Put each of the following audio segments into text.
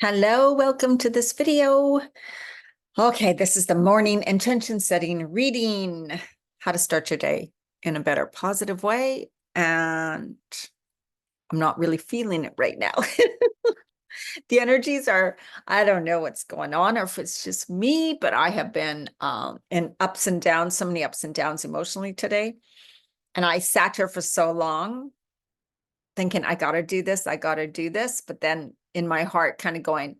Hello, welcome to this video. Okay, this is the morning intention setting reading, how to start your day in a better positive way. And I'm not really feeling it right now. The energies are, I don't know what's going on or if it's just me, but I have been in ups and downs, so many ups and downs emotionally today. And I sat here for so long thinking, I got to do this, I got to do this. But then in my heart, kind of going,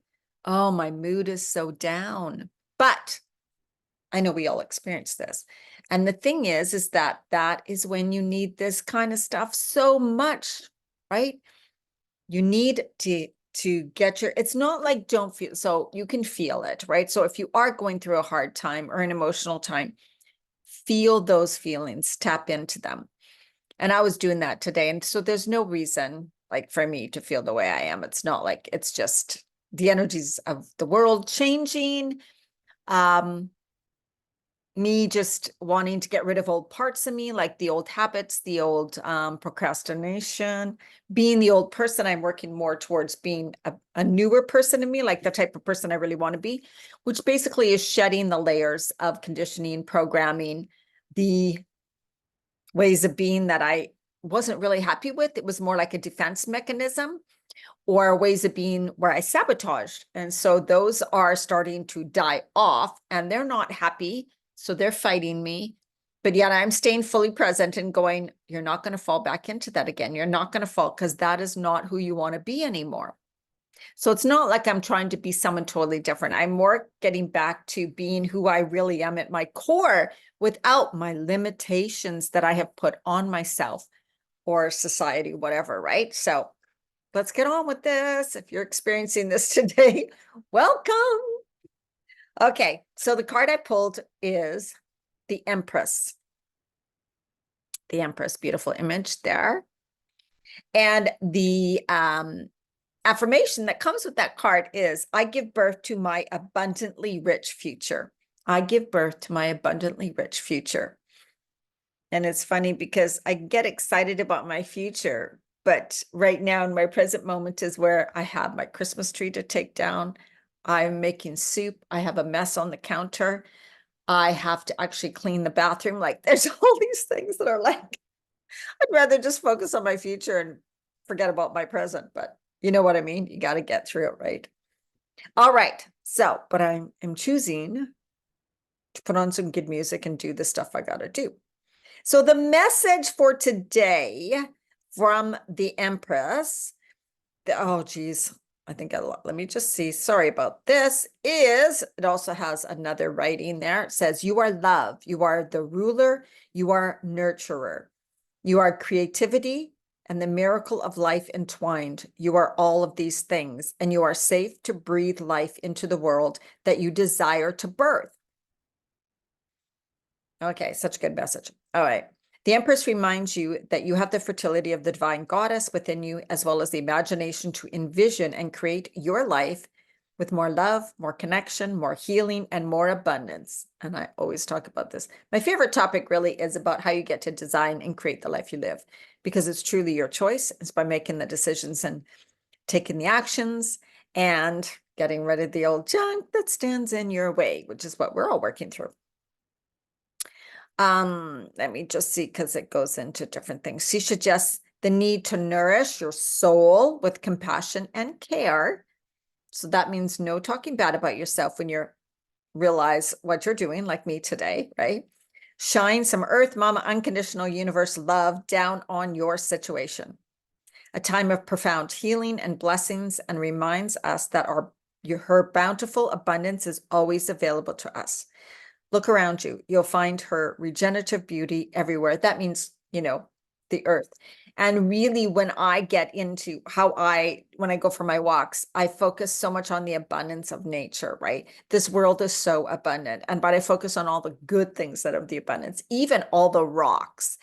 oh, my mood is so down. But I know we all experience this. And the thing is that that is when you need this kind of stuff so much, right? You need to get your, it's not like don't feel, so you can feel it, right? So if you are going through a hard time or an emotional time, feel those feelings, tap into them. And I was doing that today. And so there's no reason like for me to feel the way I am. It's not like it's just the energies of the world changing. Me just wanting to get rid of old parts of me, like the old habits, the old procrastination, being the old person. I'm working more towards being a newer person in me, like the type of person I really want to be, which basically is shedding the layers of conditioning, programming, the ways of being that I wasn't really happy with. It was more like a defense mechanism or ways of being where I sabotaged. And so those are starting to die off and they're not happy. So they're fighting me. But yet I'm staying fully present and going, you're not going to fall back into that again. You're not going to fall because that is not who you want to be anymore. So it's not like I'm trying to be someone totally different. I'm more getting back to being who I really am at my core without my limitations that I have put on myself or society, whatever, right? So let's get on with this. If you're experiencing this today, welcome. Okay, so the card I pulled is the Empress. The Empress, beautiful image there. And the affirmation that comes with that card is, I give birth to my abundantly rich future. I give birth to my abundantly rich future. And it's funny because I get excited about my future, but right now in my present moment is where I have my Christmas tree to take down. I'm making soup. I have a mess on the counter. I have to actually clean the bathroom. Like there's all these things that are like, I'd rather just focus on my future and forget about my present, but you know what I mean? You got to get through it, right? All right. So, but I'm choosing to put on some good music and do the stuff I got to do. So the message for today from the Empress, oh geez, I think let me just see. Sorry about this. It also has another writing there. It says, you are love. You are the ruler. You are nurturer. You are creativity and the miracle of life entwined. You are all of these things, and you are safe to breathe life into the world that you desire to birth. Okay, such a good message. All right. The Empress reminds you that you have the fertility of the divine goddess within you, as well as the imagination to envision and create your life with more love, more connection, more healing, and more abundance. And I always talk about this. My favorite topic really is about how you get to design and create the life you live, because it's truly your choice. It's by making the decisions and taking the actions and getting rid of the old junk that stands in your way, which is what we're all working through. Let me just see, because it goes into different things. She suggests the need to nourish your soul with compassion and care. So that means no talking bad about yourself when you realize what you're doing, like me today, right? Shine some Earth Mama unconditional universe love down on your situation. A time of profound healing and blessings, and reminds us that her bountiful abundance is always available to us. Look around you. You'll find her regenerative beauty everywhere. That means, the earth. And really, when I get into when I go for my walks, I focus so much on the abundance of nature, right? This world is so abundant. But I focus on all the good things that are the abundance, even all the rocks,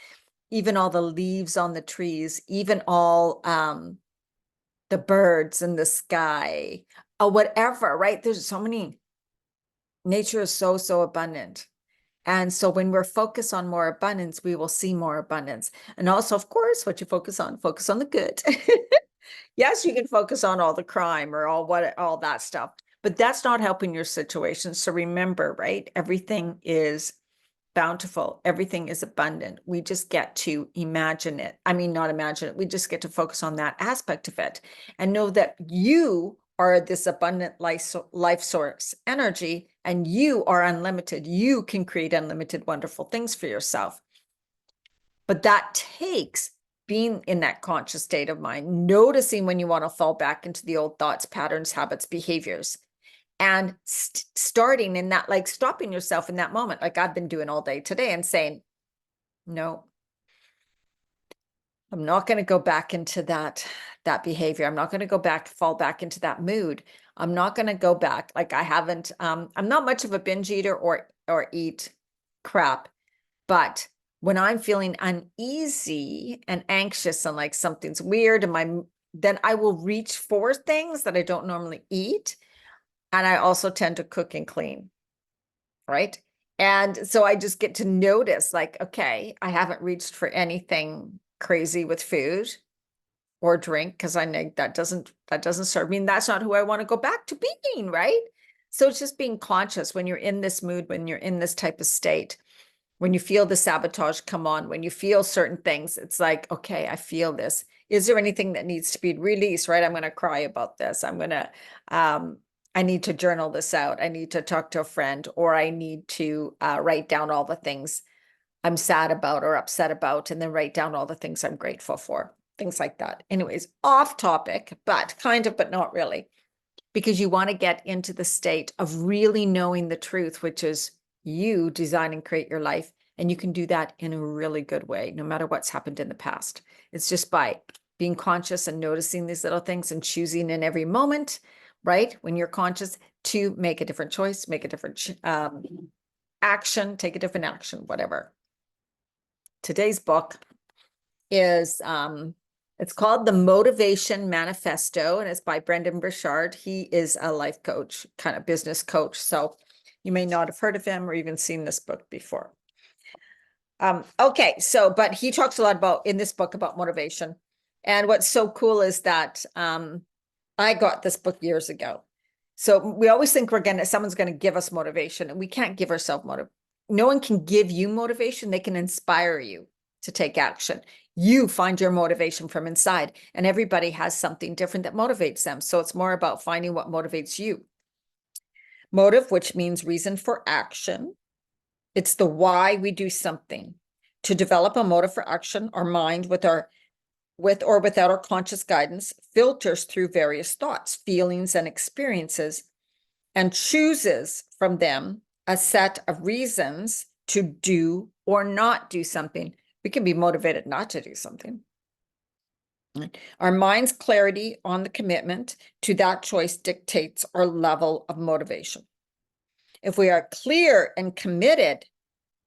even all the leaves on the trees, even all the birds in the sky, or whatever, right? There's so many. Nature is so, so abundant. And so when we're focused on more abundance, we will see more abundance. And also, of course, what you focus on the good. Yes, you can focus on all the crime or all that stuff, but that's not helping your situation. So remember, right? Everything is bountiful. Everything is abundant. We just get to imagine it. I mean, not imagine it. We just get to focus on that aspect of it and know that you are this abundant life source energy, and you are unlimited. You can create unlimited, wonderful things for yourself. But that takes being in that conscious state of mind, noticing when you want to fall back into the old thoughts, patterns, habits, behaviors, and starting in that, like stopping yourself in that moment, like I've been doing all day today, and saying, no, I'm not going to go back into that behavior. I'm not going to go back, fall back into that mood. I'm not going to go back. Like I haven't, I'm not much of a binge eater or eat crap, but when I'm feeling uneasy and anxious and like something's weird and then I will reach for things that I don't normally eat. And I also tend to cook and clean, right? And so I just get to notice like, okay, I haven't reached for anything crazy with food or drink because I know that doesn't serve me. And that's not who I want to go back to being, right? So it's just being conscious when you're in this mood, when you're in this type of state, when you feel the sabotage come on, when you feel certain things, it's like, okay, I feel this. Is there anything that needs to be released, right? I'm going to cry about this. I need to journal this out. I need to talk to a friend, or I need to write down all the things I'm sad about or upset about, and then write down all the things I'm grateful for, things like that. Anyways, off topic, but kind of, but not really, because you want to get into the state of really knowing the truth, which is you design and create your life. And you can do that in a really good way, no matter what's happened in the past. It's just by being conscious and noticing these little things and choosing in every moment, right? When you're conscious, to make a different choice, make a different action, take a different action, whatever. Today's book is it's called The Motivation Manifesto, and it's by Brendan Burchard. He is a life coach, kind of business coach. So you may not have heard of him or even seen this book before. Okay, so, but he talks a lot about in this book about motivation. And what's so cool is that I got this book years ago. So we always think someone's going to give us motivation, and we can't give ourselves motivation. No one can give you motivation. They can inspire you to take action. You find your motivation from inside, and everybody has something different that motivates them. So it's more about finding what motivates you. Motive, which means reason for action. It's the why we do something. To develop a motive for action, our mind, with or without our conscious guidance, filters through various thoughts, feelings, and experiences, and chooses from them a set of reasons to do or not do something. We can be motivated not to do something. Our mind's clarity on the commitment to that choice dictates our level of motivation. If we are clear and committed,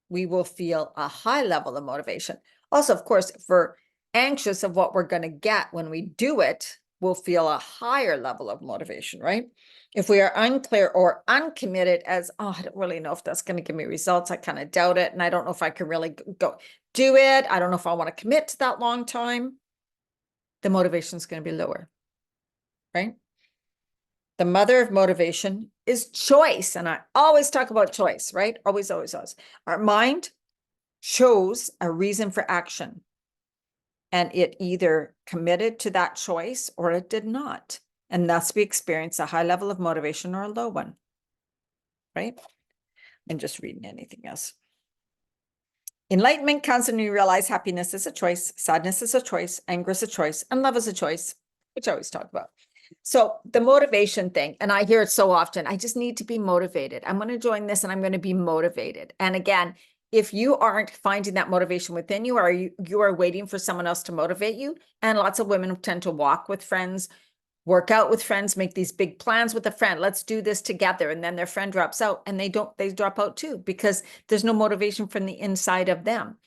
we will feel a high level of motivation. Also, of course, if we're anxious of what we're going to get when we do it, we'll feel a higher level of motivation, right? If we are unclear or uncommitted as, oh, I don't really know if that's going to give me results. I kind of doubt it. And I don't know if I can really go do it. I don't know if I want to commit to that long time. The motivation is going to be lower, right? The mother of motivation is choice. And I always talk about choice, right? Always, always, always. Our mind chose a reason for action, and it either committed to that choice or it did not. And thus we experience a high level of motivation or a low one, right? And just reading anything else. Enlightenment comes when you realize happiness is a choice, sadness is a choice, anger is a choice, and love is a choice, which I always talk about. So the motivation thing, and I hear it so often, I just need to be motivated. I'm going to join this and I'm going to be motivated. And again, if you aren't finding that motivation within you, or you are waiting for someone else to motivate you, and lots of women tend to walk with friends, work out with friends, make these big plans with a friend, let's do this together. And then their friend drops out, and they drop out too, because there's no motivation from the inside of them.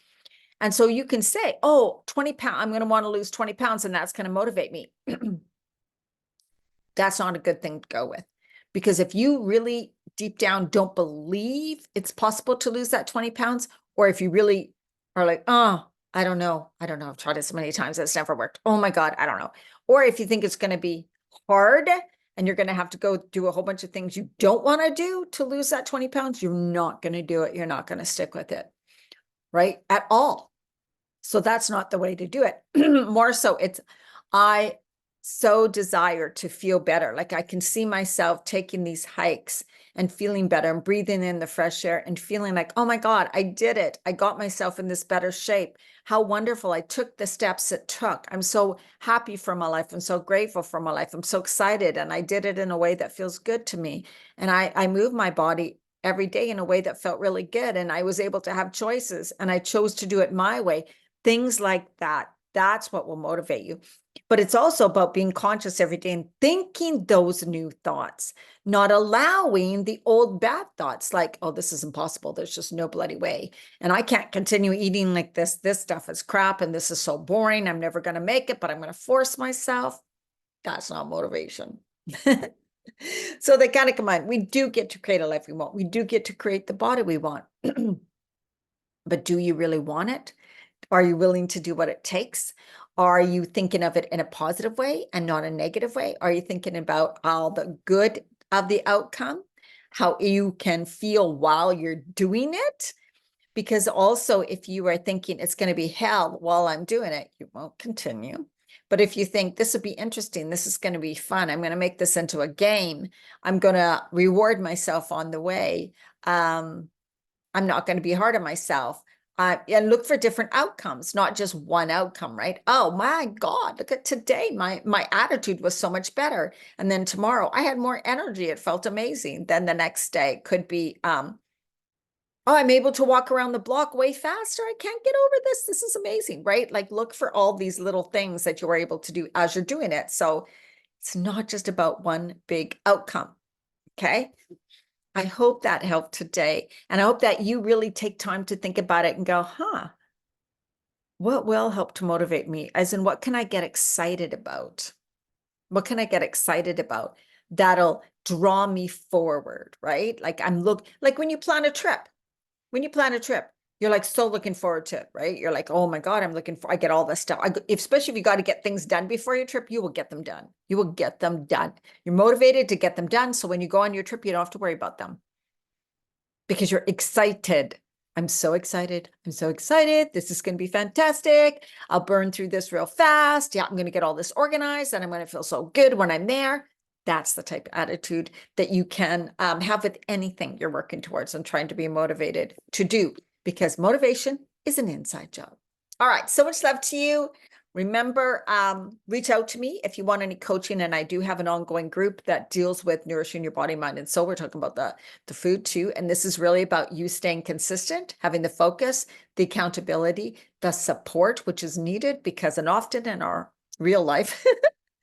And so you can say, oh, 20 pounds, I'm going to want to lose 20 pounds, and that's going to motivate me. That's not a good thing to go with, because if you really deep down don't believe it's possible to lose that 20 pounds, or if you really are like, oh, I don't know. I don't know. I've tried it so many times. It's never worked. Oh my God. I don't know. Or if you think it's going to be hard and you're going to have to go do a whole bunch of things you don't want to do to lose that 20 pounds, you're not going to do it. You're not going to stick with it, right? At all. So that's not the way to do it. More so, I so desire to feel better. Like I can see myself taking these hikes and feeling better and breathing in the fresh air and feeling like, oh my God, I did it. I got myself in this better shape. How wonderful. I took the steps it took. I'm so happy for my life. I'm so grateful for my life. I'm so excited. And I did it in a way that feels good to me. And I move my body every day in a way that felt really good. And I was able to have choices and I chose to do it my way. Things like that. That's what will motivate you. But it's also about being conscious every day and thinking those new thoughts, not allowing the old bad thoughts like, oh, this is impossible. There's just no bloody way. And I can't continue eating like this. This stuff is crap and this is so boring. I'm never going to make it, but I'm going to force myself. That's not motivation. So they kind of combine. We do get to create a life we want. We do get to create the body we want. But do you really want it? Are you willing to do what it takes? Are you thinking of it in a positive way and not a negative way? Are you thinking about all the good of the outcome, how you can feel while you're doing it? Because also, if you are thinking it's going to be hell while I'm doing it, you won't continue. But if you think this would be interesting, this is going to be fun, I'm going to make this into a game, I'm going to reward myself on the way. I'm not going to be hard on myself. And look for different outcomes, not just one outcome, right? Oh my God, look at today. My attitude was so much better. And then tomorrow I had more energy. It felt amazing. Then the next day could be, oh, I'm able to walk around the block way faster. I can't get over this. This is amazing, right? Like look for all these little things that you are able to do as you're doing it. So it's not just about one big outcome. Okay. I hope that helped today. And I hope that you really take time to think about it and go, huh, what will help to motivate me? As in, what can I get excited about? What can I get excited about that'll draw me forward, right? Like like when you plan a trip, you're like so looking forward to it, right? You're like, oh my God, I get all this stuff. Especially if you got to get things done before your trip, you will get them done. You will get them done. You're motivated to get them done. So when you go on your trip, you don't have to worry about them because you're excited. I'm so excited. I'm so excited. This is going to be fantastic. I'll burn through this real fast. Yeah, I'm going to get all this organized and I'm going to feel so good when I'm there. That's the type of attitude that you can have with anything you're working towards and trying to be motivated to do, because motivation is an inside job. All right. So much love to you. Remember, reach out to me if you want any coaching. And I do have an ongoing group that deals with nourishing your body, mind, and soul. We're talking about the food too. And this is really about you staying consistent, having the focus, the accountability, the support, which is needed because and often in our real life,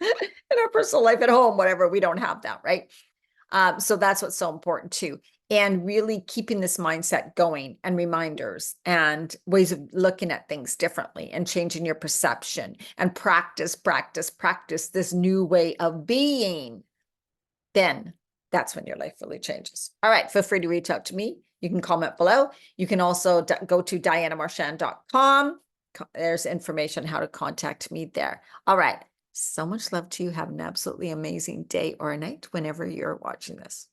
in our personal life at home, whatever, we don't have that, right? So that's what's so important too. And really keeping this mindset going and reminders and ways of looking at things differently and changing your perception and practice this new way of being. Then that's when your life really changes. All right. Feel free to reach out to me. You can comment below. You can also go to dianamarchand.com. There's information how to contact me there. All right. So much love to you. Have an absolutely amazing day or a night whenever you're watching this.